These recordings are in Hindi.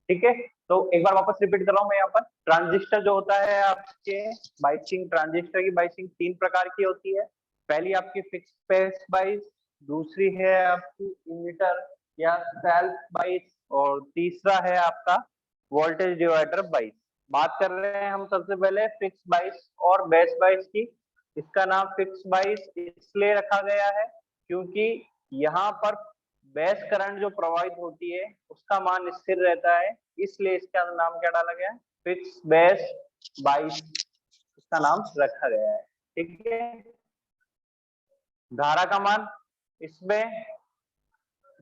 ठीक है, तो एक बार वापस रिपीट कर रहा हूँ मैं यहाँ पर। ट्रांजिस्टर जो होता है आपके बाइसिंग, ट्रांजिस्टर की बाइसिंग तीन प्रकार की होती है। पहली आपकी फिक्स बेस बाइस, दूसरी है आपकी इमिटर या सेल्फ बाइस, और तीसरा है आपका वोल्टेज डिवाइडर बाइस। बात कर रहे हैं हम सबसे पहले फिक्स बाइस और बेस बाइस की। इसका नाम फिक्स बाइस इसलिए रखा गया है क्योंकि यहाँ पर बेस करंट जो प्रवाहित होती है उसका मान स्थिर रहता है, इसलिए इसका नाम क्या डाला गया है, फिक्स बेस बाइस इसका नाम रखा गया है। ठीक है, धारा का मान इसमें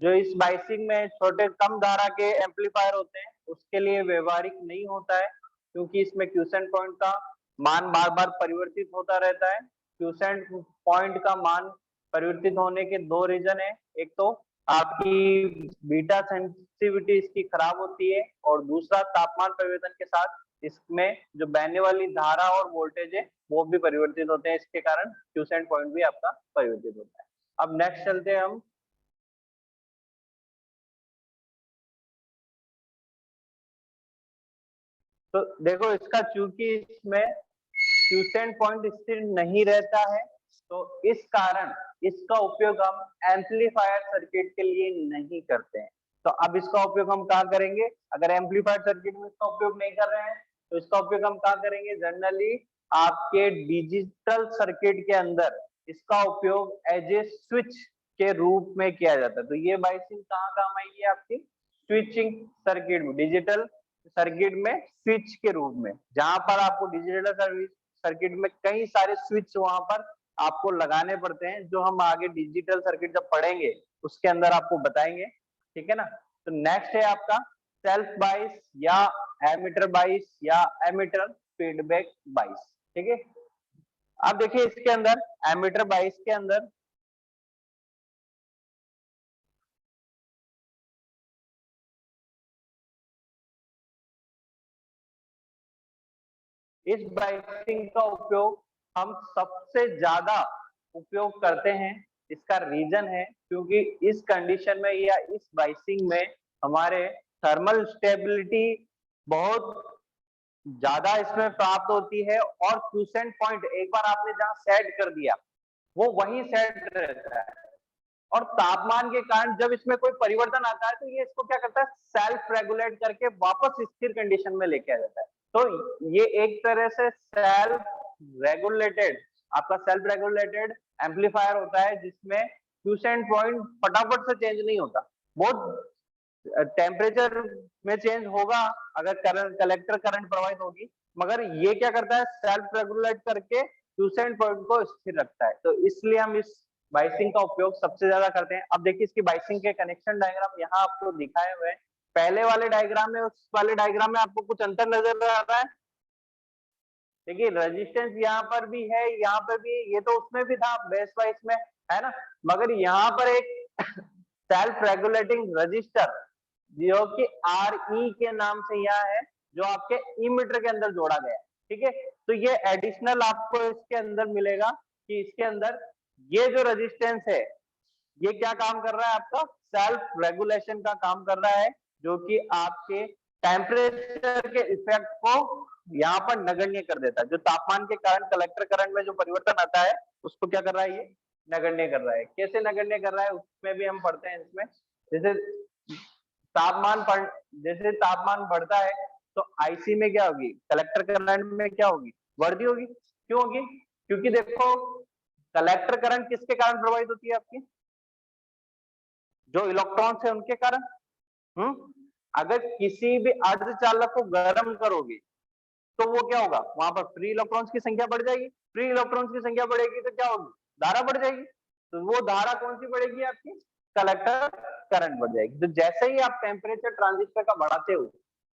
जो इस बाइसिंग में छोटे कम धारा के एम्पलीफायर होते हैं उसके लिए व्यवहारिक नहीं होता है, क्योंकि इसमें क्यूसेंट पॉइंट का मान बार बार परिवर्तित होता रहता है। क्यूसेंट पॉइंट का मान परिवर्तित होने के दो रीजन है, एक तो आपकी बीटा सेंसिटिविटी इसकी खराब होती है, और दूसरा तापमान परिवर्तन के साथ इसमें जो बहने वाली धारा और वोल्टेज है वो भी परिवर्तित होते हैं, इसके कारण क्यूसेंट पॉइंट भी आपका परिवर्तित होता है। अब नेक्स्ट चलते हैं हम। तो देखो इसका चूंकि इसमें क्यूसेंट पॉइंट स्थिर नहीं रहता है, तो इस कारण इसका उपयोग हम एम्पलीफायर सर्किट के लिए नहीं करते हैं। तो अब इसका उपयोग हम कहाँ करेंगे, अगर एम्पलीफायर सर्किट में इसका उपयोग नहीं कर रहे हैं तो इसका उपयोग हम कहाँ करेंगे, जनरली आपके डिजिटल सर्किट के अंदर इसका उपयोग एज ए स्विच के रूप में किया जाता है। तो ये बाइसिंग कहाँ काम आएगी आपकी, स्विचिंग सर्किट में, डिजिटल सर्किट में स्विच के रूप में, जहां पर आपको डिजिटल सर्किट में कई सारे स्विच वहां पर आपको लगाने पड़ते हैं, जो हम आगे डिजिटल सर्किट जब पढ़ेंगे उसके अंदर आपको बताएंगे। ठीक है ना। तो नेक्स्ट है आपका सेल्फ बाइस या एमीटर बाइस या एमीटर फीडबैक बाइस। ठीक है, अब देखिए इसके अंदर एमीटर बाइस के अंदर इस बाइसिंग का उपयोग हम सबसे ज्यादा उपयोग करते हैं। इसका रीजन है क्योंकि इस कंडीशन में या इस बाइसिंग में हमारे थर्मल स्टेबिलिटी बहुत ज्यादा इसमें प्राप्त होती है, और क्यूसेंट पॉइंट एक बार आपने जहां सेट कर दिया वो वहीं सेट रहता है, और तापमान के कारण जब इसमें कोई परिवर्तन आता है तो ये इसको क्या करता है, सेल्फ रेगुलेट करके वापस स्थिर कंडीशन में लेके आ जाता है। तो ये एक तरह से सेल्फ रेगुलेटेड, आपका सेल्फ रेगुलेटेड एम्पलीफायर होता है, जिसमें क्यूसेंट पॉइंट फटाफट से चेंज नहीं होता, बहुत टेम्परेचर में चेंज होगा अगर करंट कलेक्टर करंट प्रवाहित होगी, मगर ये क्या करता है, सेल्फ रेगुलेट करके क्यूसेंट पॉइंट को स्थिर रखता है। तो इसलिए हम इस बाइसिंग का उपयोग सबसे ज्यादा करते हैं। अब देखिए इसकी बाइसिंग के कनेक्शन डायग्राम यहाँ आपको दिखाए हुए हैं। पहले वाले डायग्राम में उस वाले डायग्राम में आपको कुछ अंतर नजर आ रहा है। देखिए रेजिस्टेंस यहाँ पर भी है, यहाँ पर भी, ये तो उसमें भी था बेस वाइस में, है ना, मगर यहाँ पर एक सेल्फ रेगुलेटिंग रजिस्टर जो कि RE के नाम से यहाँ है, जो आपके इमीटर के अंदर जोड़ा गया है। ठीक है, तो ये एडिशनल आपको इसके अंदर मिलेगा कि इसके अंदर ये जो रेजिस्टेंस है ये क्या काम कर रहा है, आपका सेल्फ रेगुलेशन का काम कर रहा है, जो कि आपके टेम्परेचर के इफेक्ट को यहाँ पर नगण्य कर देता है। जो तापमान के कारण कलेक्टर करंट में जो परिवर्तन आता है उसको क्या कर रहा है, ये नगण्य कर रहा है। कैसे नगण्य कर रहा है उसमें भी हम पढ़ते हैं। इसमें जैसे जैसे तापमान बढ़ता है तो आईसी में क्या होगी, कलेक्टर करंट में क्या होगी, वृद्धि होगी। क्यों होगी, क्योंकि देखो कलेक्टर करंट किसके कारण प्रभावित होती है, आपकी जो इलेक्ट्रॉन्स है उनके कारण। अगर किसी भी अर्धचालक को गर्म करोगे तो वो क्या होगा, वहां पर फ्री इलेक्ट्रॉन्स की संख्या बढ़ जाएगी, फ्री इलेक्ट्रॉन्स की संख्या बढ़ेगी तो क्या होगी, धारा बढ़ जाएगी। तो वो धारा कौन सी बढ़ेगी, आपकी कलेक्टर करंट बढ़ जाएगी। तो जैसे ही आप टेम्परेचर ट्रांजिस्टर का बढ़ाते हो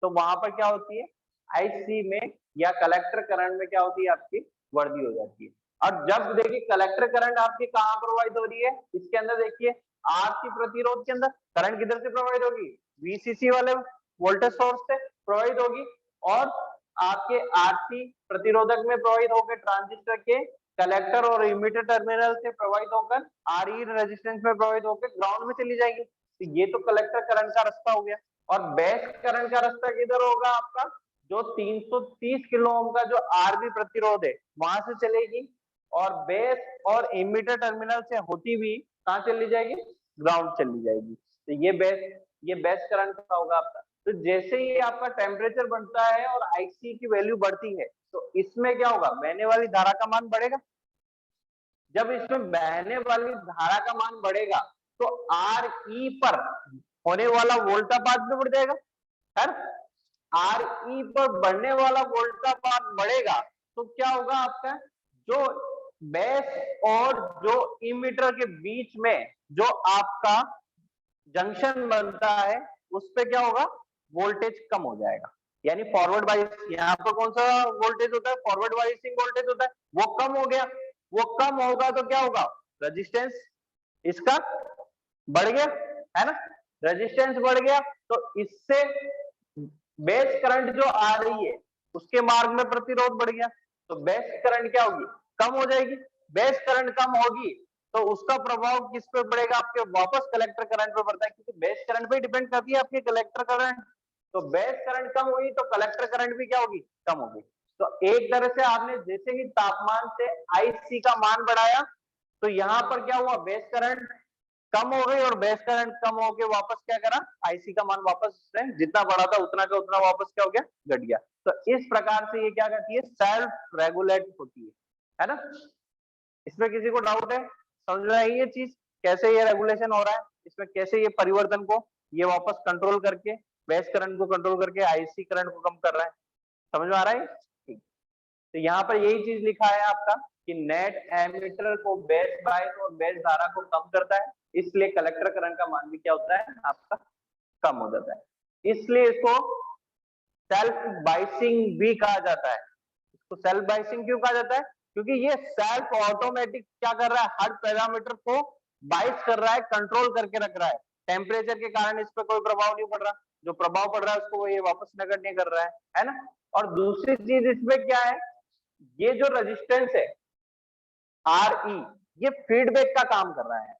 तो वहां पर क्या होती है, आईसी में या कलेक्टर करंट में क्या होती है, आपकी वृद्धि हो जाती है। और जब देखिए कलेक्टर करंट आपकी कहाँ प्रवाहित हो रही है, इसके अंदर देखिए आरसी प्रतिरोध के अंदर करंट किधर से प्रवाहित होगी, वीसीसी वाले वोल्टेज सोर्स से प्रवाहित होगी, और आपके आरसी प्रतिरोधक में प्रवाहित होकर ट्रांजिस्टर के कलेक्टर और इमीटर टर्मिनल से प्रवाहित होकर आरई रेजिस्टेंस में प्रवाहित होकर ग्राउंड में चली जाएगी। तो ये तो कलेक्टर करंट का रास्ता हो गया। और बेस करंट का रास्ता किधर होगा आपका, जो 330 किलो ओम का जो आरबी प्रतिरोध है वहां से चलेगी, और बेस और इमीटर टर्मिनल से होती हुई कहाँ चली जाएगी, ग्राउंड चली जाएगी। तो ये बेस करंट का होगा आपका। तो जैसे ही आपका टेम्परेचर बढ़ता है और आईसी की वैल्यू बढ़ती है, तो इसमें क्या होगा, बहने वाली धारा का मान बढ़ेगा। जब इसमें बहने वाली धारा का मान बढ़ेगा तो आर ई पर होने वाला वोल्टापात भी बढ़ जाएगा। सर आर ई पर बढ़ने वाला वोल्टापात बढ़ेगा तो क्या होगा आपका, जो बेस और जो इमीटर के बीच में जो आपका जंक्शन बनता है उस पे क्या होगा, वोल्टेज कम हो जाएगा। यानी फॉरवर्ड बाइस, यहाँ पर कौन सा वोल्टेज होता है, फॉरवर्ड बाइसिंग वोल्टेज होता है, वो कम हो गया। वो कम होगा तो क्या होगा, रेजिस्टेंस इसका बढ़ गया, है ना, रेजिस्टेंस बढ़ गया। तो इससे बेस करंट जो आ रही है उसके मार्ग में प्रतिरोध बढ़ गया, तो बेस करंट क्या होगी, कम हो जाएगी। बेस करंट कम होगी तो उसका प्रभाव किस पे पड़ेगा, आपके वापस कलेक्टर करंट पे पड़ता है, क्योंकि बेस करंट पे डिपेंड करती है आपके कलेक्टर करंट। तो बेस करंट कम हुई तो कलेक्टर करंट भी क्या होगी, कम होगी। तो एक तरह से आपने जैसे ही तापमान से आईसी का मान बढ़ाया तो यहाँ पर क्या हुआ, बेस करंट कम हो गई, और बेस करंट कम होके वापस क्या करा, आईसी का मान वापस जितना बढ़ा था उतना का उतना वापस क्या हो गया, घट गया। तो इस प्रकार से ये क्या करती है, सेल्फ रेगुलेट होती है ना। इसमें किसी को डाउट है, समझ में आई ये चीज, कैसे ये रेगुलेशन हो रहा है, इसमें कैसे ये परिवर्तन को ये वापस कंट्रोल करके बेस करंट को कंट्रोल करके आईसी करंट को कम कर रहा है, समझ में आ रहा है। ठीक, तो यहाँ पर यही चीज लिखा है आपका कि नेट एमीटर को बेस बायस और बेस धारा को कम करता है, इसलिए कलेक्टर करंट का मान भी क्या होता है आपका, कम हो जाता है। इसलिए इसको सेल्फ बाइसिंग भी कहा जाता है। इसको सेल्फ बाइसिंग क्यों कहा जाता है, क्योंकि ये सेल्फ ऑटोमेटिक क्या कर रहा है, हर पैरामीटर को बाइस कर रहा है, कंट्रोल करके रख रहा है। टेम्परेचर के कारण इस पर कोई प्रभाव नहीं पड़ रहा, जो प्रभाव पड़ रहा है उसको ये वापस नगण्य नहीं कर रहा है ना। और दूसरी चीज इसमें क्या है, ये जो रेजिस्टेंस है आर ई, ये फीडबैक का काम कर रहा है,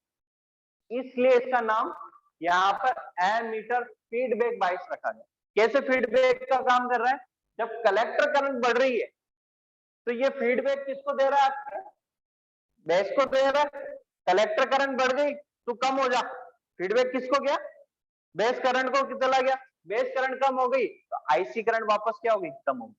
इसलिए इसका नाम यहाँ पर एमीटर फीडबैक बाइस रखा गया। कैसे फीडबैक का काम कर रहा है, जब कलेक्टर करंट बढ़ रही है तो ये फीडबैक किसको दे रहा है, आपके बेस को दे रहा है। कलेक्टर करंट बढ़ गई तो कम हो जा, फीडबैक किसको गया, बेस करंट को चला गया। बेस करंट कम हो गई तो आईसी करंट वापस क्या होगी, कम होगी।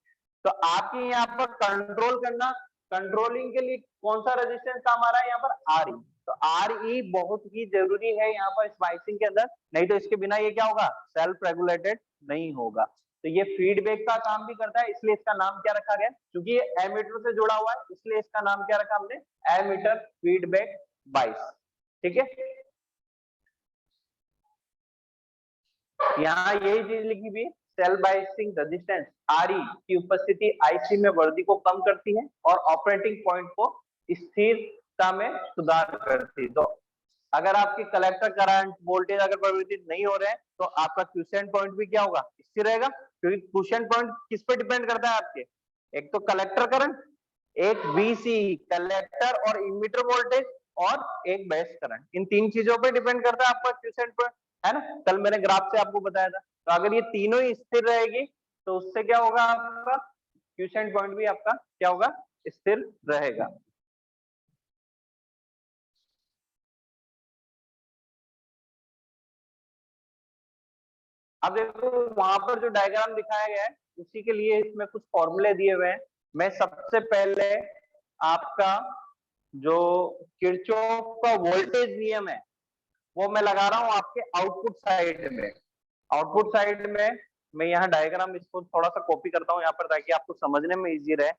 तो आपकी यहाँ पर कंट्रोल करना, कंट्रोलिंग के लिए कौन सा रेजिस्टेंस काम आ रहा है यहाँ पर, आर ई। तो आर ई बहुत ही जरूरी है यहाँ पर स्पाइसिंग के अंदर, नहीं तो इसके बिना ये क्या होगा, सेल्फ रेगुलेटेड नहीं होगा। तो ये फीडबैक का काम भी करता है, इसलिए इसका नाम क्या रखा गया, क्योंकि ये एमीटर से जुड़ा हुआ है इसलिए इसका नाम क्या रखा हमने, एमीटर फीडबैक बाइस। ठीक है, यहाँ यही चीज लिखी हुई, सेल बाइसिंग रेजिस्टेंस आरई की उपस्थिति आईसी में वृद्धि को कम करती है और ऑपरेटिंग पॉइंट को स्थिरता में सुधार करती है। तो अगर आपकी कलेक्टर करंट वोल्टेज अगर परिवर्तित नहीं हो रहे हैं तो आपका क्यूसेंट पॉइंट भी क्या होगा, स्थिर रहेगा, क्योंकि क्यूसेंट पॉइंट किस पे डिपेंड करता है आपके, एक तो कलेक्टर करंट, एक बीसी कलेक्टर और इमीटर वोल्टेज, और एक बेस करंट, इन तीन चीजों पे डिपेंड करता है आपका क्यूसेंट पॉइंट, है ना। कल मैंने ग्राफ से आपको बताया था। तो अगर ये तीनों ही स्थिर रहेगी तो उससे क्या होगा, आपका क्यूसेंट पॉइंट भी आपका क्या होगा, स्थिर रहेगा। अब देखो वहां पर जो डायग्राम दिखाया गया है उसी के लिए इसमें कुछ फॉर्मूले दिए हुए हैं। मैं सबसे पहले आपका जो किरचॉफ का वोल्टेज नियम है वो मैं लगा रहा हूं आपके आउटपुट साइड में। आउटपुट साइड में मैं यहाँ डायग्राम इसको थोड़ा सा कॉपी करता हूँ यहाँ पर ताकि आपको समझने में इजी रहे।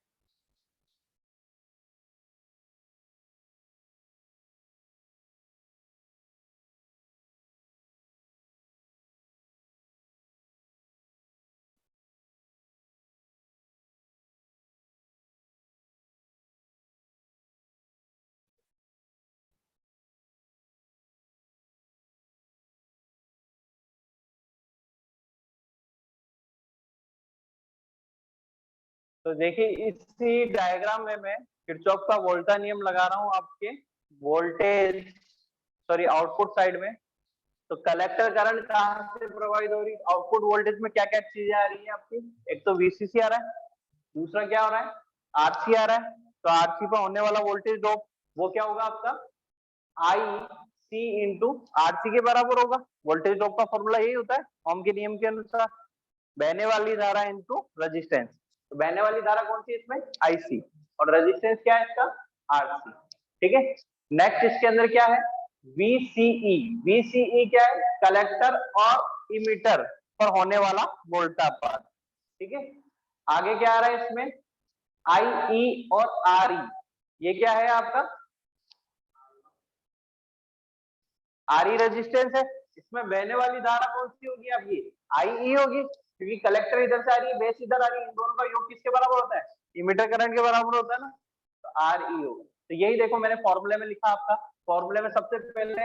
तो देखिए इसी डायग्राम में मैं किरचॉफ का वोल्टा नियम लगा रहा हूँ आपके वोल्टेज, सॉरी आउटपुट साइड में। तो कलेक्टर करंट कहाँ से प्रोवाइड हो रही है, आउटपुट वोल्टेज में क्या क्या चीजें आ रही है आपकी, एक तो वीसीसी आ रहा है, दूसरा क्या हो रहा है, आरसी आ रहा है। तो आरसी पर होने वाला वोल्टेज ड्रॉप वो क्या होगा आपका, आई सी इंटू आरसी के बराबर होगा। वोल्टेज ड्रॉप का फॉर्मूला यही होता है ओम के नियम के अनुसार, बहने वाली धारा इंटू रेजिस्टेंस। तो बहने वाली धारा कौन सी है इसमें, आईसी, और रेजिस्टेंस क्या है इसका, आरसी। ठीक है, नेक्स्ट इसके अंदर क्या है, VCE। VCE क्या है, कलेक्टर और इमीटर पर होने वाला वोल्टापात। ठीक है, आगे क्या आ रहा है इसमें, IE और RE, ये क्या है आपका, RE रेजिस्टेंस है। इसमें बहने वाली धारा कौन सी होगी आपकी, IE होगी, क्योंकि कलेक्टर इधर से आ रही है, बेस इधर आ रही है, इन दोनों का योग किसके बराबर होता है, इमीटर करंट के बराबर होता है ना, तो RE होगा। तो यही देखो मैंने फॉर्मूले में लिखा, आपका फॉर्मूले में सबसे पहले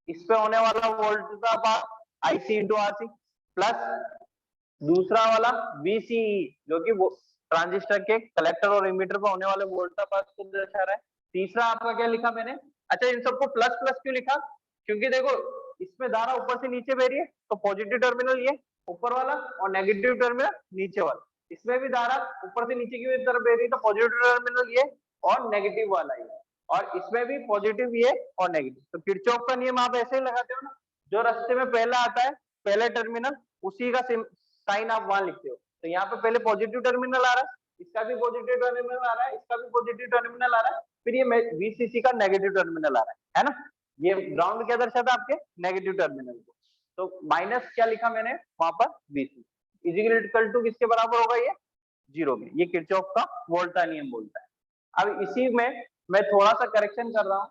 इस पे होने वाला वोल्ट का power IC into RC, plus दूसरा वाला VCE जो कि वो ट्रांजिस्टर के कलेक्टर और इमीटर पर होने वाले वोल्ट का पावर को दर्शा रहा है। तीसरा आपका क्या लिखा मैंने, अच्छा इन सबको प्लस प्लस क्यों लिखा, क्योंकि देखो इसमें धारा ऊपर से नीचे बह रही है, तो पॉजिटिव टर्मिनल ये ऊपर वाला और नेगेटिव टर्मिनल नीचे वाला। इसमें भी धारा ऊपर से नीचे की तरफ बह रही है, तो पॉजिटिव टर्मिनल ये और नेगेटिव वाला ये, और इसमें भी पॉजिटिव ये और नेगेटिव। तो किरचॉफ का नियम आप ऐसे ही लगाते हो ना, जो रास्ते में पहला आता है पहले टर्मिनल उसी का साइन आप वहां लिखते हो। तो यहाँ पे पहले पॉजिटिव टर्मिनल आ रहा है, इसका भी पॉजिटिव टर्मिनल आ रहा है, इसका भी पॉजिटिव टर्मिनल आ रहा है, फिर ये VCC का नेगेटिव टर्मिनल आ रहा है ना। ये ग्राउंड क्या दर्शाता है आपके, नेगेटिव टर्मिनल को। तो माइनस क्या लिखा मैंने वहां पर, VC इक्वल टू किसके बराबर होगा, ये 0 के। ये किरचॉफ का वोल्ट का नियम बोलता है। अब इसी में मैं थोड़ा सा करेक्शन कर रहा हूँ,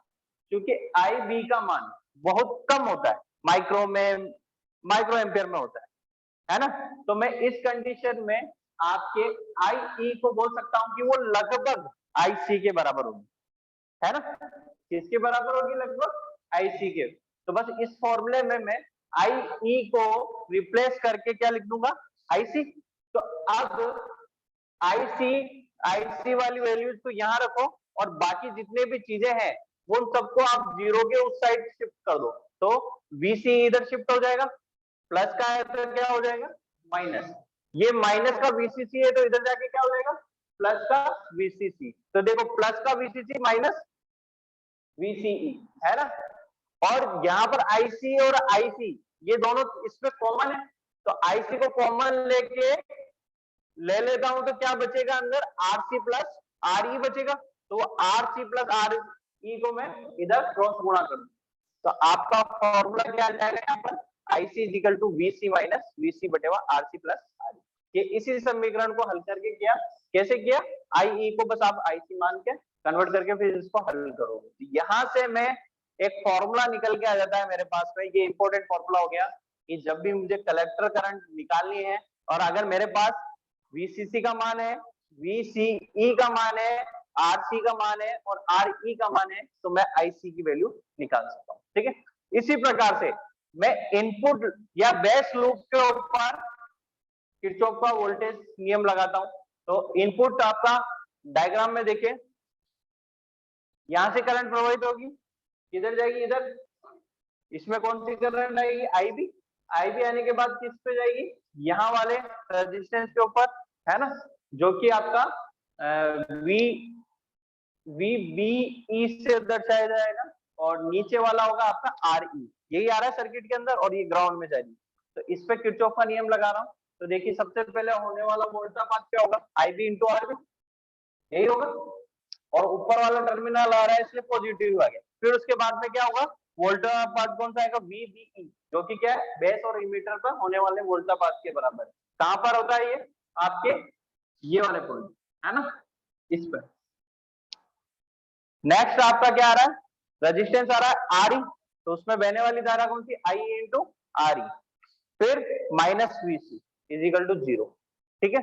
क्योंकि IB का मान बहुत कम होता है, माइक्रो एम्पियर में होता है ना। तो मैं इस कंडीशन में आपके IE को बोल सकता हूं कि वो लगभग IC के बराबर होगी, है ना, किसके बराबर होगी, लगभग IC के। तो बस इस फॉर्मूले में मैं IE को रिप्लेस करके क्या लिख दूंगा, IC। तो अब IC वाली वैल्यूज को यहाँ रखो, और बाकी जितने भी चीजें हैं वो सबको आप 0 के उस साइड शिफ्ट कर दो, तो VC इधर शिफ्ट हो जाएगा, प्लस का है तो क्या हो जाएगा, माइनस। ये माइनस का VCC है तो इधर जाके क्या हो जाएगा, प्लस का VCC। तो देखो प्लस का VCC माइनस VCE, है ना। और यहाँ पर IC और IC ये दोनों इसमें कॉमन है, तो IC को कॉमन लेके ले लेता हूं तो क्या बचेगा अंदर, RC प्लस RE बचेगा। तो RC प्लस RE को मैं इधर क्रॉस गुणा कर दूं, तो आपका फॉर्मूला क्या आ जाएगा यहाँ पर, IC equal to VC minus VC बटेवा RC प्लस RE। ये इसी समीकरण को हल करके किया, कैसे किया, IE को बस आप IC मान के कन्वर्ट करके फिर इसको हल करोगे। तो यहाँ से मैं एक फॉर्मूला निकल के आ जाता है मेरे पास में, ये इंपॉर्टेंट फॉर्मूला हो गया कि जब भी मुझे कलेक्टर करंट निकालनी है, और अगर मेरे पास VCC का मान है, VCE का मान है, RC का मान है और RE का मान है, तो मैं IC की वैल्यू निकाल सकता हूँ। ठीक है, इसी प्रकार से मैं इनपुट या बेस लूप के ऊपर किरचॉफ का वोल्टेज नियम लगाता हूं। तो इनपुट आपका डायग्राम में देखें, यहां से करंट प्रवाहित होगी, किधर जाएगी, इधर, इसमें कौन सी करंट आएगी, IB आने के बाद किस पे जाएगी, यहाँ वाले रेजिस्टेंस के ऊपर, है ना, जो कि आपका VBE से दर्शाया जाएगा, और नीचे वाला होगा आपका RE, यही आ रहा है सर्किट के अंदर, और ये ग्राउंड में जाएगी। तो इस पे किरचॉफ का नियम लगा रहा हूं। तो देखिए सबसे पहले होने वाला वोल्टा पाथ क्या होगा, IB इंटू RB, यही होगा, और ऊपर वाला टर्मिनल आ रहा है इसलिए पॉजिटिव आ गया। फिर उसके बाद में क्या होगा, वोल्टा पाथ कौन सा आएगा, VBE, जो कि क्या है, बेस और इमीटर पर होने वाले वोल्टा पाथ के बराबर है। कहां पर होता है ये, आपके ये वाले पॉइंट, है ना, इस पर। नेक्स्ट आपका क्या आ रहा है, रेजिस्टेंस आ रहा है RE, तो उसमें बहने वाली धारा कौन सी, I इंटू RE, फिर minus VC is equal to 0। ठीक है,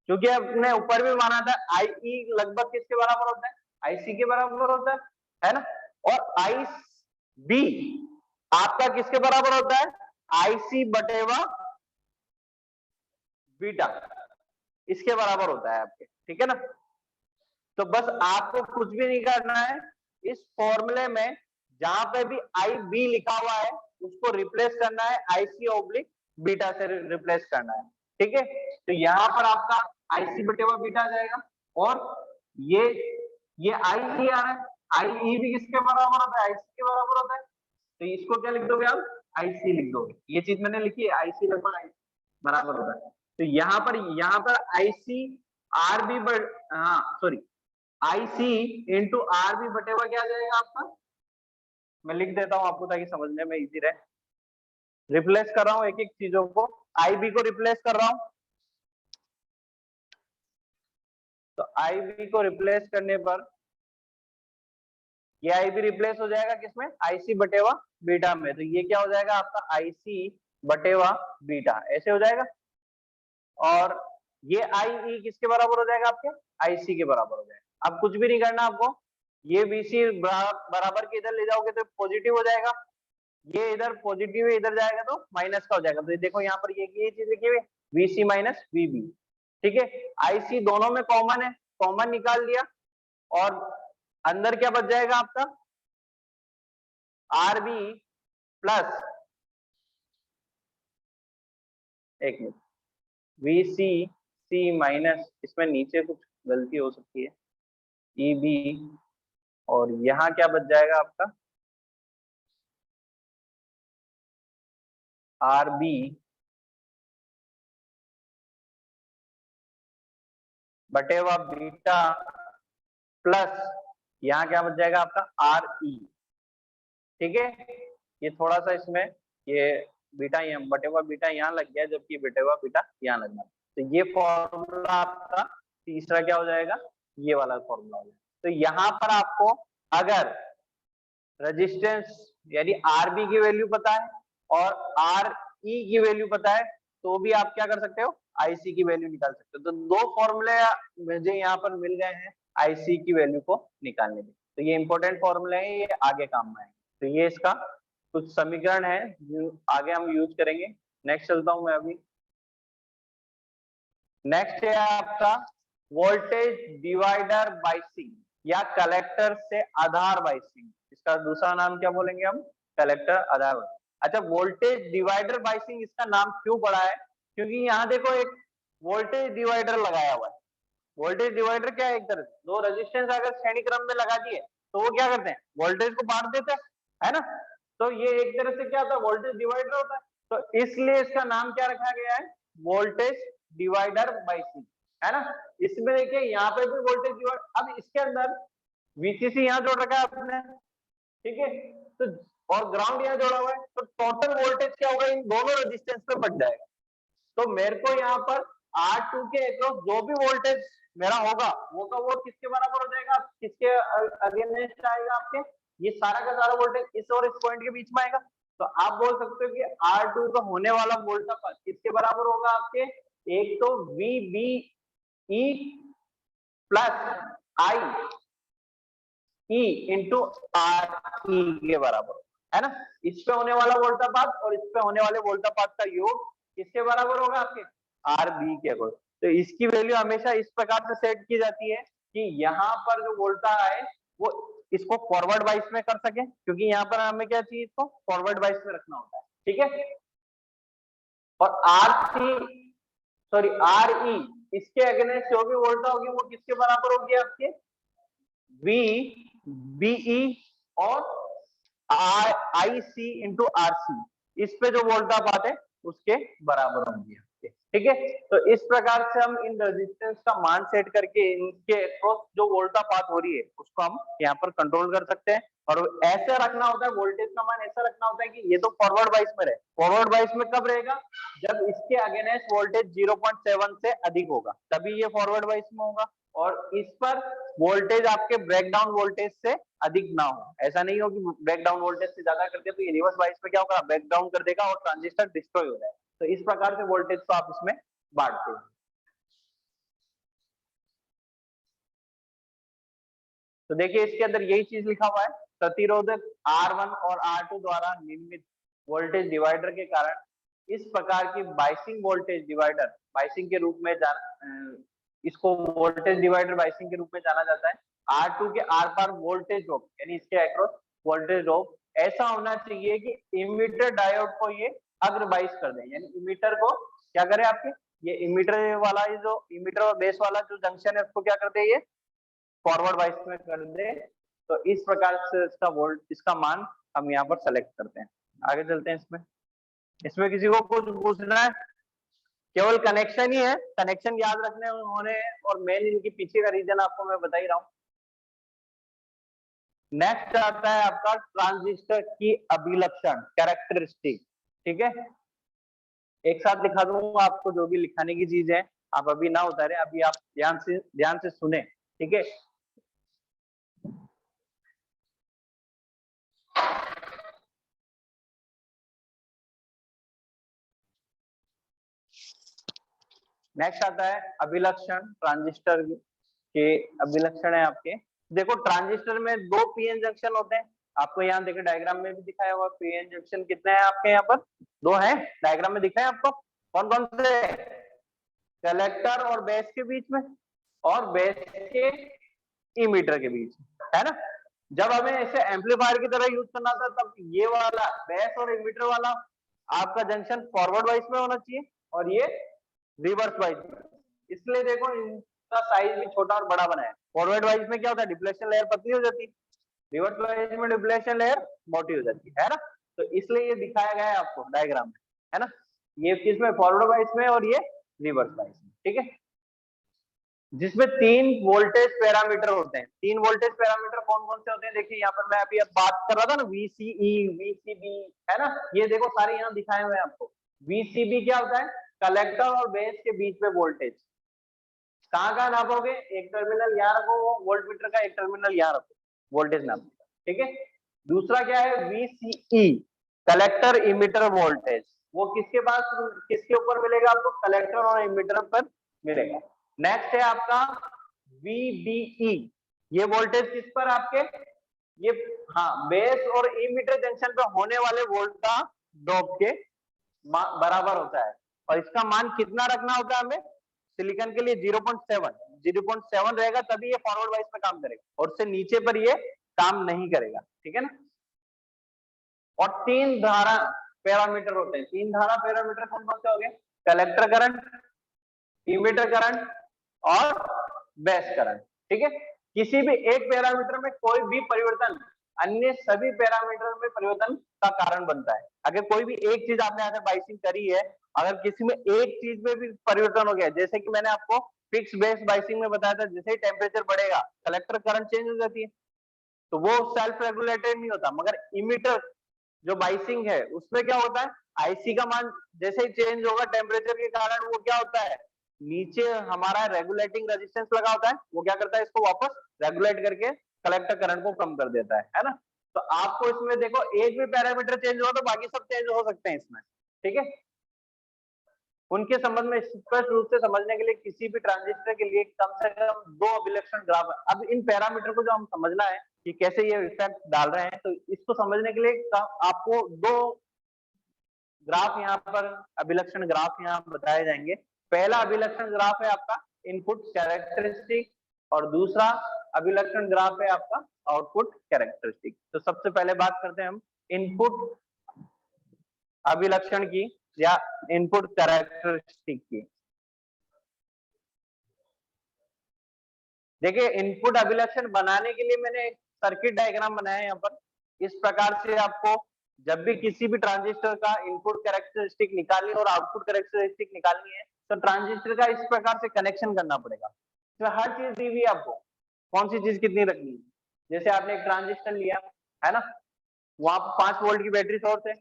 क्योंकि आपने ऊपर भी माना था IE लगभग किसके बराबर होता है, IC के बराबर होता है ना, और IB आपका किसके बराबर होता है, IC बटेवा बीटा, इसके बराबर होता है आपके। ठीक है ना, तो बस आपको कुछ भी नहीं करना है, इस फॉर्मूले में जहां पे भी आई बी लिखा हुआ है उसको रिप्लेस करना है IC ऑब्लिक बीटा से रिप्लेस करना है। ठीक है, तो यहाँ पर आपका IC बटेवा बीटा आ जाएगा और ये आई ही आ रहा है, आई ई भी किसके बराबर होता है, IC के बराबर होता है, तो इसको क्या लिख दोगे आप, IC लिख दोगे। ये चीज मैंने लिखी है, IC लगभग IC बराबर होता है। तो यहाँ पर IC आर बी हाँ sorry IC into R B बटेवा क्या आ जाएगा आपका, मैं लिख देता हूं आपको ताकि समझने में इजी रहे। रिप्लेस कर रहा हूं एक एक चीजों को, IB को रिप्लेस कर रहा हूं, तो IB को रिप्लेस करने पर ये IB रिप्लेस हो जाएगा किसमें, IC बटेवा बीटा में, तो ये क्या हो जाएगा आपका IC बटेवा बीटा, ऐसे हो जाएगा। और ये IE किसके बराबर हो जाएगा आपके, IC के बराबर हो जाएगा। अब कुछ भी नहीं करना आपको, ये BC बराबर के इधर ले जाओगे तो पॉजिटिव हो जाएगा, ये इधर पॉजिटिव है इधर जाएगा तो माइनस का हो जाएगा। तो देखो यहाँ पर ये चीज लिखी हुई VC माइनस VB, ठीक है। IC दोनों में कॉमन है, कॉमन निकाल दिया और अंदर क्या बच जाएगा आपका RB प्लस एक मिनट VCC माइनस, इसमें नीचे कुछ गलती हो सकती है, EB, और यहाँ क्या बच जाएगा आपका RB बटेवा बीटा प्लस यहाँ क्या बच जाएगा आपका RE, ठीक है। ये थोड़ा सा इसमें ये बीटा यहाँ बटेवा बीटा यहाँ लग गया जबकि बटेवा बीटा यहाँ लगना, तो ये फॉर्मूला आपका तीसरा क्या हो जाएगा, ये वाला फॉर्मूला हो जाएगा। तो यहाँ पर आपको अगर रेजिस्टेंस यानी RB की वैल्यू पता है और RE की वैल्यू पता है तो भी आप क्या कर सकते हो, IC की वैल्यू निकाल सकते हो। तो दो फॉर्मूले मुझे यहाँ पर मिल गए हैं IC की वैल्यू को निकालने में, तो ये इंपॉर्टेंट फॉर्मूले हैं, ये आगे काम में आएंगे। तो ये इसका कुछ समीकरण है जो आगे हम यूज करेंगे। नेक्स्ट चलता हूं मैं अभी। नेक्स्ट है आपका वोल्टेज डिवाइडर बाइसिंग या कलेक्टर से आधार बाइसिंग, इसका दूसरा नाम क्या बोलेंगे हम, कलेक्टर आधार। अच्छा, वोल्टेज डिवाइडर बाइसिंग इसका नाम क्यों पड़ा है, क्योंकि यहाँ देखो एक वोल्टेज डिवाइडर लगाया हुआ है। वोल्टेज डिवाइडर क्या है, एक तरह से दो रेजिस्टेंस अगर श्रेणी क्रम में लगा दिए तो वो क्या करते हैं, वोल्टेज को बांट देते हैं, है ना। तो ये एक तरह से क्या होता है, वोल्टेज डिवाइडर होता है, तो इसलिए इसका नाम क्या रखा गया है, वोल्टेज डिवाइडर बाइसिंग, है ना। इसमें देखिए यहाँ पे भी वोल्टेज डिवाइडर, अब इसके अंदर VCC यहाँ जोड़ रखा है आपने, ठीक है, तो और ग्राउंड यहाँ जोड़ा हुआ है, तो टोटल वोल्टेज क्या होगा इन दोनों रेजिस्टेंस पे बढ़ जाएगा। तो मेरे को यहाँ पर R2 के अक्रॉस जो भी वोल्टेज मेरा होगा वो का वो किसके बराबर हो जाएगा, किसके अगेंस्ट आएगा आपके, ये सारा का सारा वोल्टेज इस और इस पॉइंट के बीच में आएगा। तो आप बोल सकते हो कि R2 का होने वाला वोल्टेज किसके बराबर होगा आपके, एक तो VBE plus IE into RE के बराबर, है ना। इस पे होने वाला वोल्टापात और इस पे होने वाले वोल्टापात का योग किसके बराबर होगा आपके, RB के अकॉर्डिंग। तो इसकी वैल्यू हमेशा इस प्रकार से सेट की जाती है कि यहाँ पर जो वोल्टा है वो इसको फॉरवर्ड वाइस में कर सके, क्योंकि यहाँ पर हमें क्या चाहिए, इसको फॉरवर्ड वाइस में रखना होता है, ठीक है। और RE इसके अगेंस्ट जो भी वोल्टा होगी वो किसके बराबर होगी आपके, VBE और IC इंटू RC, इस पे जो वोल्टापात है उसके बराबर होंगी, ठीक है। तो इस प्रकार से हम इन रेजिस्टेंस का मान सेट करके इनके अक्रॉस जो वोल्टापात हो रही है उसको हम यहाँ पर कंट्रोल कर सकते हैं। और ऐसे रखना होता है, वोल्टेज का मान ऐसा रखना होता है कि ये तो फॉरवर्ड वाइस में रहे। फॉरवर्ड वाइस में कब रहेगा, जब इसके अगेंस्ट वोल्टेज 0.7 से अधिक होगा तभी ये फॉरवर्ड वाइस में होगा, और इस पर वोल्टेज आपके ब्रेकडाउन वोल्टेज से अधिक ना हो। ऐसा नहीं हो कि ब्रेकडाउन वोल्टेज से ज्यादा कर दे तो ये रिवर्स वाइस में क्या होगा, ब्रेकडाउन कर देगा और ट्रांजिस्टर डिस्ट्रॉय हो जाएगा। तो इस प्रकार से वोल्टेज को आप इसमें बांटते हैं। तो देखिए इसके अंदर यही चीज लिखा हुआ है, प्रतिरोधक R1 और R2 द्वारा निर्मित वोल्टेज डिवाइडर के कारण इस प्रकार की बाइसिंग वोल्टेज डिवाइडर बाइसिंग के रूप में इसको वोल्टेज डिवाइडर बाइसिंग के रूप में जाना जाता है। R2 के आर पार वोल्टेज ड्रॉप यानी इसके अक्रॉस वोल्टेज ड्रॉप ऐसा होना चाहिए कि इमीटर डायोड को ये अग्र बाइस कर दें, यानी इमीटर को क्या करे आपके, ये इमीटर वाला, ये जो इमीटर और बेस वाला जो जंक्शन है उसको क्या कर दे, ये फॉरवर्ड बाइस में कर दे। तो इस प्रकार से इसका वोल्ट, इसका मान हम यहाँ पर सेलेक्ट करते हैं। आगे चलते हैं। इसमें किसी को कुछ पूछना है? केवल कनेक्शन ही है, कनेक्शन याद रखने होने, और मेन इनके पीछे का रीजन आपको मैं बता ही रहा हूँ। नेक्स्ट आता है आपका ट्रांजिस्टर की अभिलक्षण, कैरेक्टरिस्टिक। ठीक है, एक साथ लिखा दूंगा आपको, जो भी लिखाने की चीज है आप अभी ना उतारे, अभी आप ध्यान से सुने। ठीक है, नेक्स्ट आता है अभिलक्षण, ट्रांजिस्टर के अभिलक्षण है आपके। देखो ट्रांजिस्टर में दो पीएन जंक्शन होते हैं, आपको यहाँ देखो डायग्राम में भी दिखाया हुआ। पीएन जंक्शन कितने हैं आपके यहाँ पर? दो हैं, डायग्राम में दिखा है आपको। कौन कौन से? कलेक्टर और बेस के बीच में, और बेस के इमीटर के बीच, है ना। जब हमें इसे एम्पलीफायर की तरह यूज करना था, तब ये वाला बेस और इमीटर वाला आपका जंक्शन फॉरवर्ड वाइज में होना चाहिए, और ये रिवर्स वाइज में। इसलिए देखो इनका साइज भी छोटा और बड़ा बनाया है। फॉरवर्ड वाइज में क्या होता है, डिप्लेशन लेयर पतली हो जाती है, रिवर्स वाइज में डिप्लेशन लेयर मोटी हो जाती है ना। तो इसलिए ये दिखाया गया है आपको डायग्राम में, है ना। ये किसमें? फॉरवर्ड वाइज में, और ये रिवर्स वाइज में। ठीक है, जिसमें 3 वोल्टेज पैरामीटर होते हैं। 3 वोल्टेज पैरामीटर कौन कौन से होते हैं? देखिए यहाँ पर मैं अभी अब बात कर रहा था ना, VCE, VCB, है ना। ये देखो सारे यहाँ दिखाए हुए हैं आपको। VCB क्या होता है? कलेक्टर और बेस के बीच में वोल्टेज। कहाँ नापोगे? एक टर्मिनल यहाँ रखो, वोल्ट मीटर का एक टर्मिनल यहाँ रखो, वोल्टेज नापोगे। ठीक है, दूसरा क्या है? VCE, collector emitter voltage. वो किसके पास, किसके ऊपर मिलेगा आपको? कलेक्टर और इमीटर पर मिलेगा। नेक्स्ट है आपका VBE, ये वोल्टेज किस पर आपके? ये हाँ, बेस और इमीटर जंक्शन पे होने वाले वोल्ट का ड्रॉप के बराबर होता है। और इसका मान कितना रखना होता है हमें? सिलिकॉन के लिए 0.7 रहेगा, तभी ये फॉरवर्ड वाइज में काम करेगा, और उससे नीचे पर ये काम नहीं करेगा। ठीक है ना। और 3 धारा पैरामीटर होते हैं। 3 धारा पैरामीटर कौन कौन से हो गए? कलेक्टर करंट, इमीटर करंट और बेस करंट। ठीक है, किसी भी एक पैरामीटर में कोई भी परिवर्तन अन्य सभी पैरामीटर में परिवर्तन का कारण बनता है। अगर कोई भी एक चीज आपने अगर बाइसिंग करी है, अगर किसी में एक चीज में भी परिवर्तन हो गया, जैसे कि मैंने आपको फिक्स बेस बाइसिंग में बताया था, जैसे ही टेम्परेचर बढ़ेगा कलेक्टर करंट चेंज हो जाती है, तो वो सेल्फ रेगुलेटेड नहीं होता। मगर इमीटर जो बाइसिंग है उसमें क्या होता है, आईसी का मान जैसे ही चेंज होगा टेम्परेचर के कारण, वो क्या होता है, नीचे हमारा रेगुलेटिंग रेजिस्टेंस लगा होता है, वो क्या करता है, इसको वापस रेगुलेट करके कलेक्टर करंट को कम कर देता है ना। तो आपको इसमें देखो एक भी पैरामीटर चेंज हो तो बाकी सब चेंज हो सकते हैं इसमें। ठीक है, उनके संबंध में स्पष्ट रूप से समझने के लिए किसी भी ट्रांजिस्टर के लिए कम से कम 2 अभिलक्षण ग्राफ है। अब इन पैरामीटर को जो हम समझना है कि कैसे ये इफेक्ट डाल रहे हैं, तो इसको समझने के लिए आपको 2 ग्राफ यहाँ पर, अभिलक्षण ग्राफ यहाँ बताए जाएंगे। पहला अभिलक्षण ग्राफ है आपका इनपुट कैरेक्टरिस्टिक, और दूसरा अभिलक्षण ग्राफ है आपका आउटपुट कैरेक्टरिस्टिक। तो सबसे पहले बात करते हैं हम इनपुट अभिलक्षण की या इनपुट कैरेक्टरिस्टिक की। देखिए इनपुट अभिलक्षण बनाने के लिए मैंने एक सर्किट डायग्राम बनाया है यहाँ पर। इस प्रकार से आपको जब भी किसी भी ट्रांजिस्टर का इनपुट कैरेक्टरिस्टिक निकालनी और आउटपुट कैरेक्टरिस्टिक निकालनी है, तो ट्रांजिस्टर का इस प्रकार से कनेक्शन करना पड़ेगा। तो हर चीज दी हुई है आपको, कौन सी चीज कितनी रखनी है। जैसे आपने एक ट्रांजिस्टर लिया है ना, वहां 5 वोल्ट की बैटरी सोर्स है,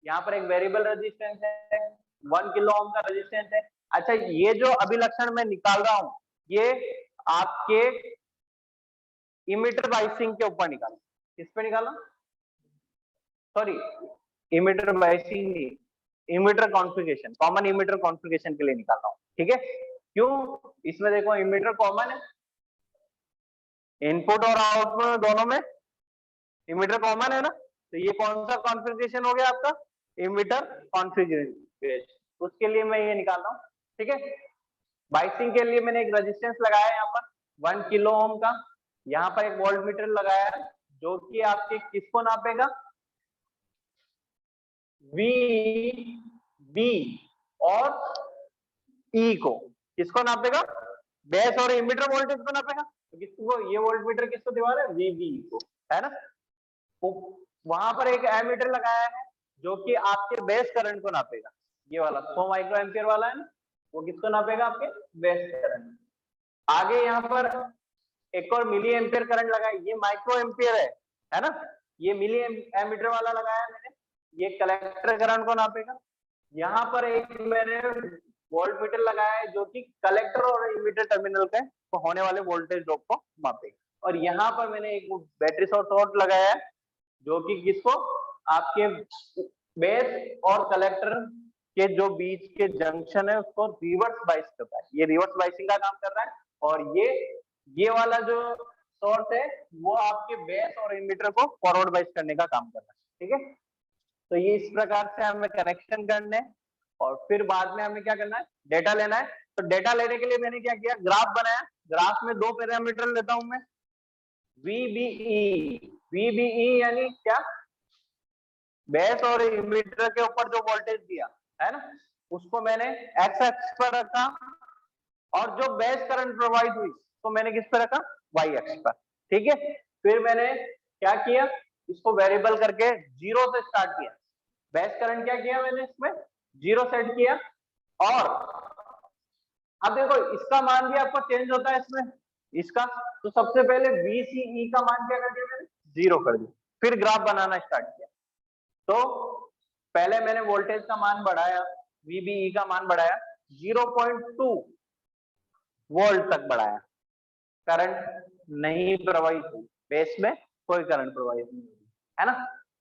यहाँ पर एक वेरिएबल रेजिस्टेंस है, 1 किलो ओम का रेजिस्टेंस है। अच्छा, ये जो अभिलक्षण मैं निकाल रहा हूँ, ये आपके इमीटर बाइसिंग के ऊपर निकाला। किस पे निकाला? सॉरी, इमीटर बाइसिंग नहीं, emitter configuration, common emitter configuration के लिए निकाल रहा हूँ। ठीक है, क्यों? इसमें देखो इमीटर कॉमन है, इनपुट और आउटपुट दोनों में इमीटर कॉमन है ना, तो ये कौन सा कॉन्फ़िगरेशन हो गया आपका? Emitter configuration. उसके लिए मैं ये निकाल रहा हूँ। ठीक है, बाइसिंग के लिए मैंने एक रेजिस्टेंस लगाया है यहाँ पर 1 किलो ओम का, यहाँ पर एक वोल्ट मीटर लगाया है जो कि आपके किसको नापेगा, वी बी और ई को, किसको नापेगा, बेस और एमीटर वोल्टेज को नापेगा। तो किसको, ये वोल्टमीटर किसको दिखा रहा है, वीबी को, है ना। तो वहां पर एक एमीटर लगाया है जो कि आपके बेस करंट को नापेगा, ये वाला 100 माइक्रो एम्पियर वाला है ना, वो किसको नापेगा, आपके बेस करंट। आगे यहाँ पर एक और मिली एम्पियर करंट लगा है, ये माइक्रो एम्पियर है ना, ये मिली एमीटर वाला लगाया है मैंने, ये कलेक्टर करंट को नापेगा। यहाँ पर एक मैंने वोल्ट मीटर लगाया है जो कि कलेक्टर और इमीटर टर्मिनल के तो होने वाले वोल्टेज ड्रॉप को मापेगा। और यहाँ पर मैंने एक बैटरी शॉर्ट लगाया है जो कि किसको, आपके बेस और कलेक्टर के जो बीच के जंक्शन है उसको रिवर्स बाइस करता है, ये रिवर्स बाइसिंग का काम कर रहा है। और ये वाला जो सोर्स है वो आपके बेस और इमीटर को फॉरवर्ड बाइस करने का काम कर रहा है, ठीक है। तो ये इस प्रकार से हमें कनेक्शन करने हैं और फिर बाद में हमें क्या करना है, डेटा लेना है। तो डेटा लेने के लिए मैंने क्या किया, ग्राफ बनाया, ग्राफ में दो पैरामीटर लेता हूं मैं, वीबीई यानी क्या, बेस और इमीटर के ऊपर जो वोल्टेज दिया है ना, उसको मैंने एक्स एक्स पर रखा, और जो बेस करंट प्रोवाइड हुई तो मैंने किस पर रखा, वाई एक्स पर, ठीक है। फिर मैंने क्या किया, इसको वेरिएबल करके जीरो से स्टार्ट किया, बेस करंट क्या किया मैंने इसमें, जीरो सेट किया। और अब देखो इसका मान भी आपको चेंज होता है इसमें, इसका, तो सबसे पहले VCE का मान क्या कर दिया मैंने, जीरो कर दिया। फिर ग्राफ बनाना स्टार्ट किया, तो पहले मैंने वोल्टेज का मान बढ़ाया, VBE का मान बढ़ाया 0.2 वोल्ट तक बढ़ाया, करंट नहीं प्रवाहित हुई, बेस में कोई करंट प्रवाहित नहीं हो रही है ना।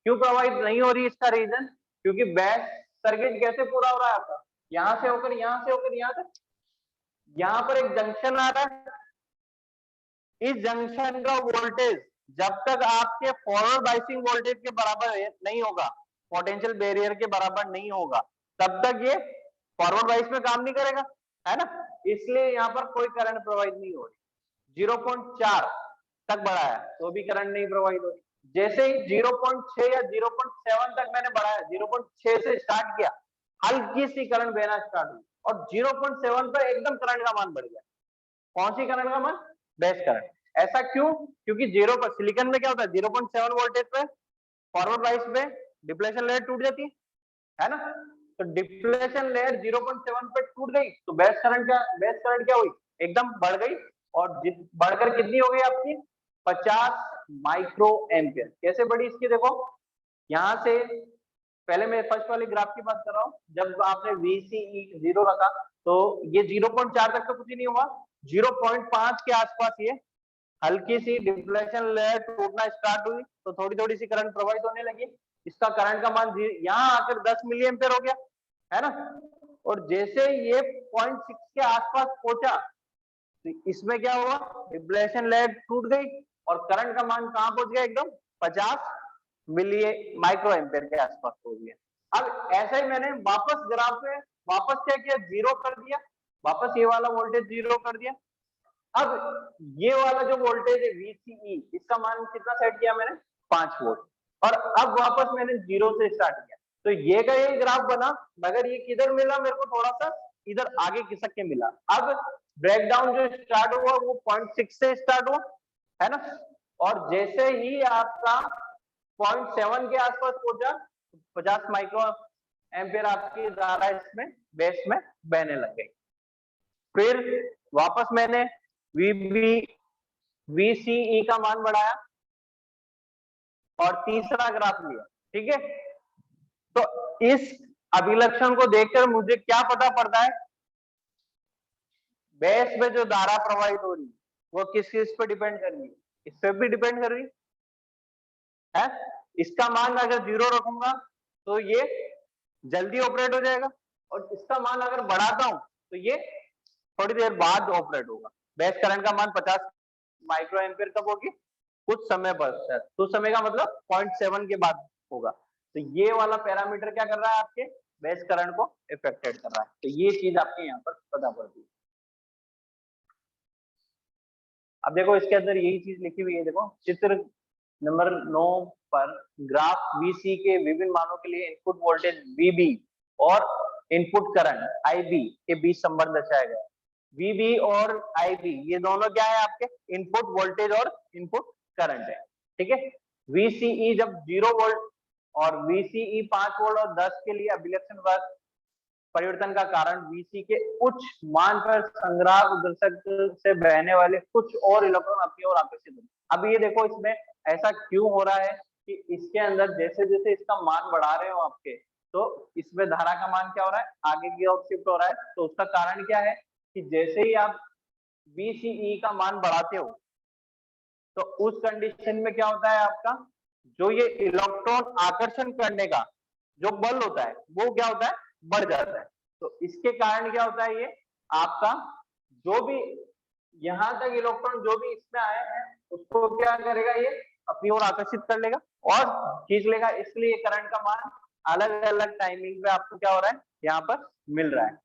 क्यों प्रवाहित नहीं हो रही, इसका रीजन, क्योंकि बेस सर्किट कैसे पूरा हो रहा है आपका, यहां से होकर यहां से होकर यहां तक, यहां पर एक जंक्शन आ रहा है, इस जंक्शन का वोल्टेज जब तक आपके फॉरवर्ड बाइसिंग वोल्टेज के बराबर नहीं होगा, पोटेंशियल बैरियर के बराबर नहीं होगा, तब तक ये फॉरवर्ड बाइस में काम नहीं करेगा, है ना। इसलिए यहाँ पर कोई करंट प्रवाहित नहीं हो रही। 0.4 तक बढ़ाया तो भी करंट नहीं प्रवाहित हो रही, जैसे ही 0.6 या 0.7 तक मैंने बढ़ाया, 0.6 से स्टार्ट किया, हल्की सी करंट बहना स्टार्ट हुई और 0.7 पर एकदम करंट का मान बढ़ गया। कौन सी करंट का मान, बेस करंट। ऐसा क्यों, क्योंकि जीरो पर सिलिकॉन में क्या होता है, 0.7 वोल्टेज पे फॉरवर्ड बाइस में डिप्लेशन लेयर टूट जाती है ना। तो डिप्लेशन लेयर 0.7 पे टूट गई तो बेस करंट क्या हुई, एकदम बढ़ गई, और बढ़कर कितनी हो गई आपकी, 50 माइक्रो एम्पियर। कैसे बढ़ी इसकी, देखो यहां से, पहले मैं फर्स्ट वाले ग्राफ की बात कर रहा हूँ, जब आपने VCE जीरो रखा तो ये 0.4 तक तो कुछ ही नहीं हुआ, 0.5 के आसपास ये हल्की सी डिप्लेशन लेयर टूटना स्टार्ट हुई तो थोड़ी थोड़ी सी करंट प्रोवाइड होने लगी, इसका करंट का मान यहाँ आकर 10 मिली एम्पियर हो गया, है ना। और जैसे ये 0.6 के आसपास पहुंचा तो इसमें क्या हुआ, डिप्लेशन लेयर टूट गई और करंट का मान कहां पहुंच गया, एकदम 50 मिली माइक्रो एम्पियर के आसपास पहुंच गया। अब ऐसा ही मैंने वापस ग्राफ में वापस क्या किया, जीरो कर दिया, वापस ये वाला वोल्टेज जीरो कर दिया। अब ये वाला जो वोल्टेज है VCE, इसका मान कितना सेट किया मैंने, 5 वोल्ट, और अब वापस मैंने जीरो से स्टार्ट किया, तो ये का ये ग्राफ बना, मगर ये किधर मिला मेरे को, थोड़ा सा इधर आगे खिसक के मिला। अब ब्रेकडाउन जो स्टार्ट हुआ वो 0.6 से स्टार्ट हुआ, है ना, और जैसे ही आपका 0.7 के आसपास पहुंचा 50 माइक्रो एम्पियर आपकी धारा इसमें बेस में बहने लग गई। फिर वापस मैंने VCE का मान बढ़ाया और तीसरा ग्राफ लिया, ठीक है। तो इस अभिलक्षण को देखकर मुझे क्या पता पड़ता है, बेस में जो धारा प्रवाहित हो रही है वो किस पे डिपेंड कर रही है, इस पे भी डिपेंड कर रही है। इसका मान अगर जीरो रखूंगा तो ये जल्दी ऑपरेट हो जाएगा, और इसका मान अगर बढ़ाता हूं तो ये थोड़ी देर बाद ऑपरेट होगा। बेस करंट का मान 50 माइक्रो एम्पियर कब होगी, कुछ समय पश्चात, कुछ समय का मतलब 0.7 के बाद होगा। तो ये वाला पैरामीटर क्या कर रहा है, आपके बेस करंट को इफेक्टेड कर रहा है। तो ये चीज आपके यहाँ पर पता पड़ती है। अब देखो इसके अंदर यही चीज लिखी हुई है, देखो चित्र नंबर 9 पर ग्राफ VC के विभिन्न मानों के लिए इनपुट वोल्टेज VB और इनपुट करंट IB के बीच संबंध दर्शाया गया। VB और IB ये दोनों क्या है आपके इनपुट वोल्टेज और इनपुट करंट है, ठीक है। VCE जब 0 वोल्ट और VCE 5 वोल्ट और 10 के लिए अभिलक्षण परिवर्तन का कारण VC के उच्च मान पर संग्राहक दर्शक से बहने वाले कुछ और इलेक्ट्रॉन अपनी ओर आकर्षित होते हैं। अब ये देखो इसमें ऐसा क्यों हो रहा है कि इसके अंदर जैसे जैसे इसका मान बढ़ा रहे हो आपके, तो इसमें धारा का मान क्या हो रहा है आगे की ओर शिफ्ट हो रहा है। तो उसका कारण क्या है कि जैसे ही आप VCE का मान बढ़ाते हो तो उस कंडीशन में क्या होता है आपका जो ये इलेक्ट्रॉन आकर्षण करने का जो बल होता है वो क्या होता है बढ़ जाता है। तो इसके कारण क्या होता है ये आपका जो भी यहां तक इलेक्ट्रॉन जो भी इसमें आए हैं उसको क्या करेगा ये अपनी ओर आकर्षित कर लेगा और खींच लेगा, इसलिए करंट का मान अलग अलग टाइमिंग पे आपको क्या हो रहा है यहाँ पर मिल रहा है।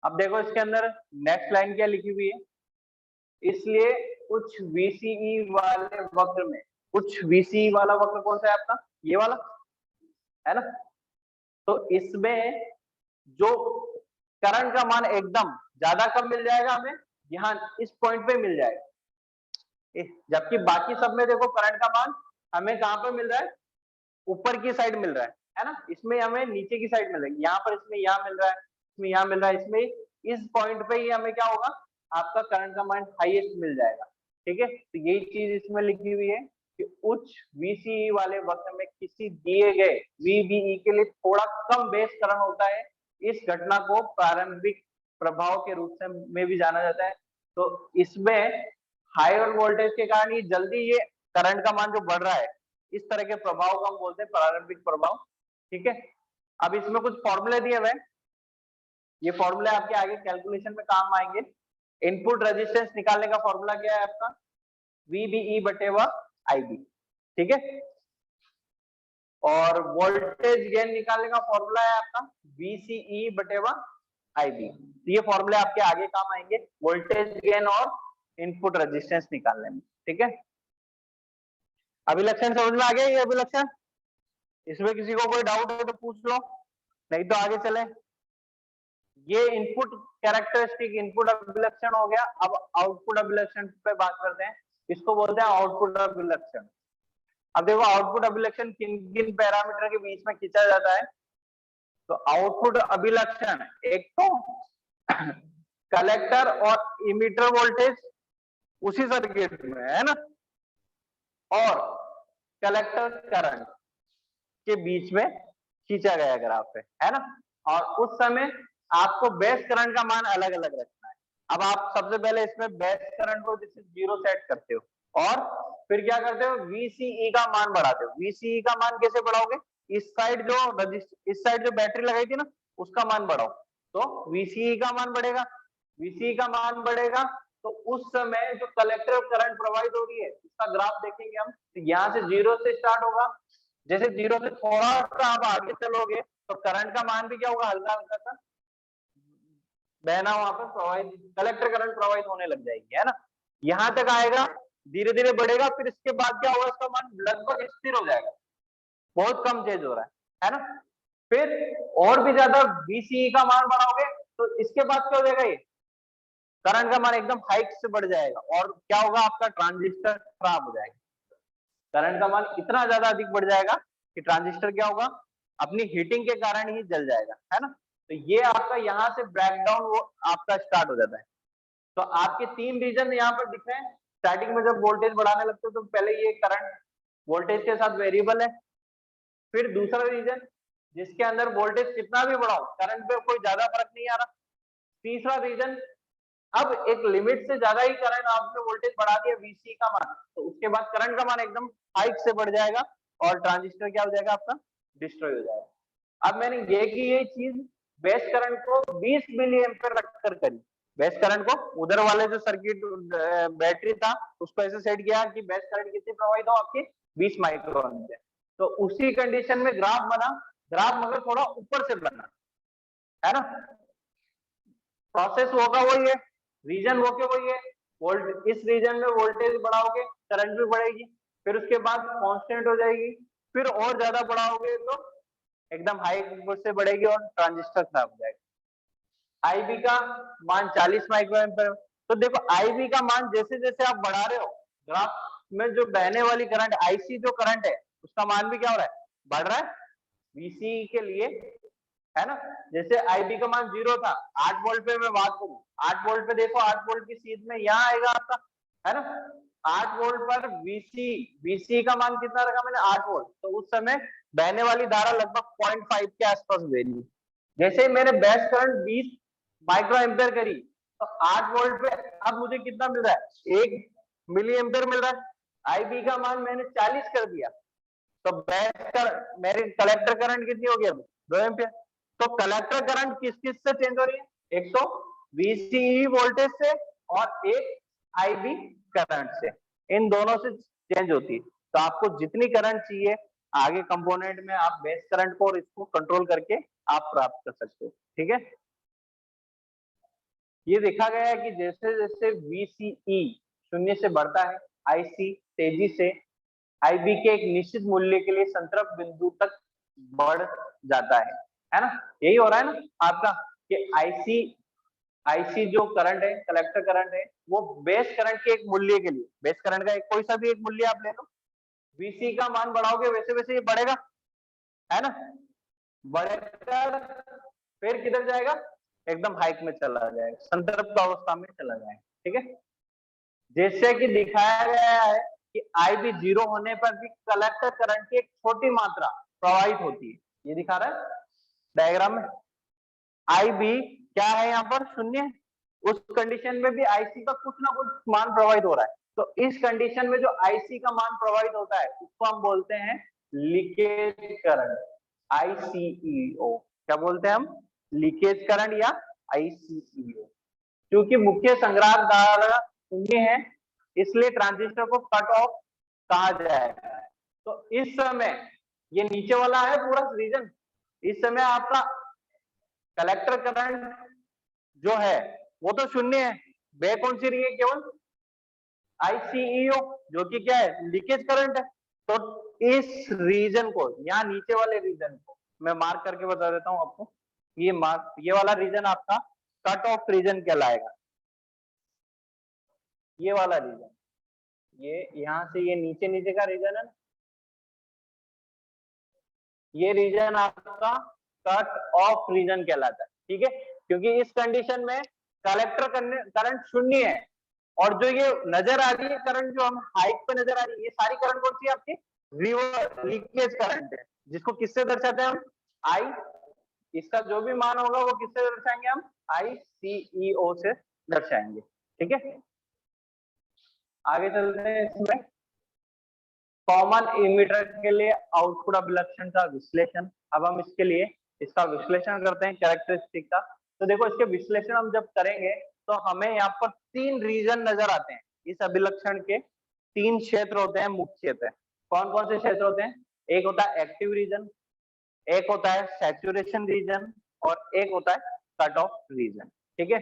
अब देखो इसके अंदर नेक्स्ट लाइन क्या लिखी हुई है, इसलिए उच्च VCE वाले वक्र में, उच्च VCE वाला वक्र कौन सा है आपका ये वाला है ना, तो इसमें जो करंट का मान एकदम ज्यादा कब मिल जाएगा हमें यहाँ इस पॉइंट पे मिल जाएगा, जबकि बाकी सब में देखो करंट का मान हमें कहां पे मिल रहा है ऊपर की साइड मिल रहा है ना, इसमें हमें नीचे की साइड मिल रहा है, यहाँ पर इसमें यहाँ मिल रहा है, इसमें यहाँ मिल रहा है, इसमें इस पॉइंट पे ही हमें क्या होगा आपका करंट का मान हाईएस्ट मिल जाएगा, ठीक है। तो यही चीज इसमें लिखी हुई है कि उच्च VCE वाले वक्र में किसी दिए गए VBE के लिए थोड़ा कम बेस करंट होता है, इस घटना को प्रारंभिक प्रभाव के रूप में भी जाना जाता है। तो इसमें हायर वोल्टेज के कारण ये जल्दी ये करंट का मान जो बढ़ रहा है इस तरह के प्रभाव को हम बोलते हैं प्रारंभिक प्रभाव, ठीक है। अब इसमें कुछ फॉर्मूले दिए हुए, ये फॉर्मूले आपके आगे कैलकुलेशन में काम आएंगे। इनपुट रेजिस्टेंस निकालने का फॉर्मूला क्या है आपका VBE बटे IB, ठीक है। और वोल्टेज गेन निकालने का फॉर्मूला है आपका VCE बटे IB, तो ये फॉर्मूले आपके आगे काम आएंगे वोल्टेज गेन और इनपुट रेजिस्टेंस निकालने में, ठीक है। अभिलक्षण समझ में आ गया ये अभिलक्षण, इसमें किसी को कोई डाउट है तो पूछ लो, नहीं तो आगे चले। ये इनपुट कैरेक्टरिस्टिक इनपुट अभिलक्षण हो गया। अब आउटपुट अभिलक्षण पे बात करते हैं, इसको बोलते हैं आउटपुट अभिलक्षण। अब देखो आउटपुट अभिलक्षण किन किन पैरामीटर के बीच में खींचा जाता है, तो आउटपुट अभिलक्षण एक तो कलेक्टर और इमीटर वोल्टेज उसी सर्किट में है ना, और कलेक्टर करंट के बीच में खींचा गया ग्राफ है ना, और उस समय आपको बेस करंट का मान अलग अलग रखना है। अब आप सबसे पहले इसमें बेस करंट को जैसे 0 सेट करते हो और फिर क्या करते हो VCE का मान बढ़ाते हो। VCE का मान कैसे बढ़ाओगे, इस साइड जो बैटरी लगाई थी ना उसका मान बढ़ाओ तो VCE का मान बढ़ेगा, VCE का मान बढ़ेगा तो उस समय जो कलेक्टर करंट प्रवाहित हो रही है इसका ग्राफ देखेंगे हम, तो यहाँ से 0 से स्टार्ट होगा, जैसे 0 से थोड़ा सा आप आगे चलोगे तो करंट का मान भी क्या होगा हल्का हल्का सा बहना वहां पर प्रवाहित, कलेक्टर करंट प्रवाहित होने लग जाएगी है ना, यहां तक आएगा धीरे धीरे बढ़ेगा, फिर इसके बाद क्या होगा इसका मान लगभग स्थिर हो जाएगा, बहुत कम चेंज हो रहा है ना। फिर और भी ज्यादा VCE का मान बढ़ाओगे तो इसके बाद क्या हो जाएगा ये करंट का मान एकदम हाइट से बढ़ जाएगा और क्या होगा आपका ट्रांजिस्टर खराब हो जाएगा, करंट का मान इतना ज्यादा अधिक बढ़ जाएगा कि ट्रांजिस्टर क्या होगा अपनी हीटिंग के कारण ही जल जाएगा है ना। तो ये आपका यहाँ से ब्रेकडाउन वो आपका स्टार्ट हो जाता है। तो आपके 3 रीजन यहाँ पर दिख रहे हैं, स्टार्टिंग में जब वोल्टेज बढ़ाने लगते हो तो पहले ये करंट वोल्टेज के साथ वेरिएबल है, फिर दूसरा रीजन जिसके अंदर वोल्टेज कितना भी बढ़ाओ करंट पे कोई ज्यादा फर्क नहीं आ रहा, तीसरा रीजन अब एक लिमिट से ज्यादा ही करंट आपने वोल्टेज बढ़ा दिया VC का मान तो उसके बाद करंट का मान एकदम हाइट से बढ़ जाएगा और ट्रांजिस्टर क्या हो जाएगा आपका डिस्ट्रॉय हो जाएगा। अब मैंने ये की ये चीज बेस करंट को 20 मिली एम्पियर रखकर करी। बेस करंट को उधर वाले जो सर्किट बैटरी था उसको ऐसे सेट किया कि बेस करंट कितनी प्रोवाइड हो आपकी 20 माइक्रो एम्पियर। तो उसी कंडीशन में ग्राफ बना, ग्राफ मगर थोड़ा ऊपर से बना, है ना। प्रोसेस होगा वही है, रीजन वो के वही है, वोल्ट इस रीजन में वोल्टेज बढ़ाओगे करंट भी बढ़ेगी, फिर उसके बाद कांस्टेंट हो जाएगी, फिर और ज्यादा बढ़ाओगे तो एकदम हाई से बढ़ेगी और ट्रांजिस्टर खराब हो जाएगा। आईबी का मान 40 माइक्रो एम्पीयर। तो देखो आईबी का मान जैसे जैसे आप बढ़ा रहे हो ग्राफ में जो बहने वाली करंट आईसी जो करंट है उसका मान भी क्या हो रहा है, बढ़ रहा है वीसी के लिए, है ना। जैसे आईबी का मान 0 था, 8 वोल्ट पे मैं बात करूं, 8 वोल्ट पे देखो 8 वोल्ट की सीध में यहाँ आएगा आपका, है ना। 8 वोल्ट पर वीसी का मान कितना रखा मैंने 8 वोल्ट, तो उस समय बहने वाली धारा लगभग 0.5 के आसपास बहनी। जैसे ही मैंने बेस करंट 20 माइक्रो एम्पियर करी तो 8 वोल्ट पे अब मुझे कितना मिल रहा है, 1 मिली एम्पियर मिल रहा है। आईबी का मान मैंने 40 कर दिया तो बेस कर मेरी कलेक्टर करंट कितनी हो गई, 2 एम्पियर। तो कलेक्टर करंट किस किस से चेंज हो रही है, एक तो वीसीई वोल्टेज से और एक आईबी करंट से, इन दोनों से चेंज होती है। तो आपको जितनी करंट चाहिए आगे कंपोनेंट में आप बेस करंट को और इसको कंट्रोल करके आप प्राप्त कर सकते हो, ठीक है। ये देखा गया है कि जैसे जैसे वीसीई शून्य से बढ़ता है आईसी तेजी से आईबी के एक निश्चित मूल्य के लिए संतृप्त बिंदु तक बढ़ जाता है ना। यही हो रहा है ना आपका कि आईसी जो करंट है कलेक्टर करंट है वो बेस करंट के एक मूल्य के लिए, बेस करंट का एक कोई सा भी एक मूल्य आप ले लो, वीसी का मान बढ़ाओगे वैसे वैसे ये बढ़ेगा, है ना। बढ़कर फिर किधर जाएगा, एकदम हाइक में चला जाएगा, संतृप्त अवस्था में चला जाएगा, ठीक है। जैसे कि दिखाया गया है कि आईबी 0 होने पर भी कलेक्टर करंट की एक छोटी मात्रा प्रवाहित होती है, ये दिखा रहा है डायग्राम में। आईबी क्या है यहाँ पर, शून्य, उस कंडीशन में भी आईसी का कुछ ना कुछ मान प्रवाहित हो रहा है। तो इस कंडीशन में जो आईसी का मान प्रवाहित होता है उसको हम बोलते हैं लीकेज करंट, आईसीईओ। क्या बोलते हैं हम, लीकेज करंट या आईसीईओ। क्योंकि मुख्य संग्राहक धारा शून्य है इसलिए ट्रांजिस्टर को कट ऑफ कहा जाएगा। तो इस समय ये नीचे वाला है पूरा रीजन, इस समय आपका कलेक्टर करंट जो है वो तो शून्य है, बह कौन सी रही है, केवल आईसीईओ जो कि क्या है, लीकेज करंट है। तो इस रीजन को, यहाँ नीचे वाले रीजन को मैं मार्क करके बता देता हूं आपको, ये मार्क, ये वाला रीजन आपका कट ऑफ रीजन कहलाएगा। ये वाला रीजन, ये यहां से ये नीचे नीचे का रीजन है ना, ये रीजन आपका कट ऑफ रीजन कहलाता है, ठीक है। क्योंकि इस कंडीशन में कलेक्टर करंट शून्य है और जो ये नजर आ रही है करंट जो हम हाइट पे नजर आ रही है, ये सारी करंट कौन सी है आपकी, रिवर्स लीकेज करंट है, जिसको किससे दर्शाते हैं हम, आई, इसका जो भी मान होगा वो किससे दर्शाएंगे हम, आईसीईओ से दर्शाएंगे, ठीक है। आगे चलते हैं इसमें कॉमन इमीटर के लिए आउटपुट अभिलक्षण का विश्लेषण। अब हम इसके लिए इसका विश्लेषण करते हैं कैरेक्टरिस्टिक का। तो देखो इसके विश्लेषण हम जब करेंगे तो हमें यहाँ पर 3 रीजन नजर आते हैं, इस अभिलक्षण के 3 क्षेत्र होते हैं मुख्यतः। कौन कौन से क्षेत्र होते हैं, एक होता है एक्टिव रीजन, एक होता है सैचुरेशन रीजन और एक होता है कट ऑफ रीजन, ठीक है।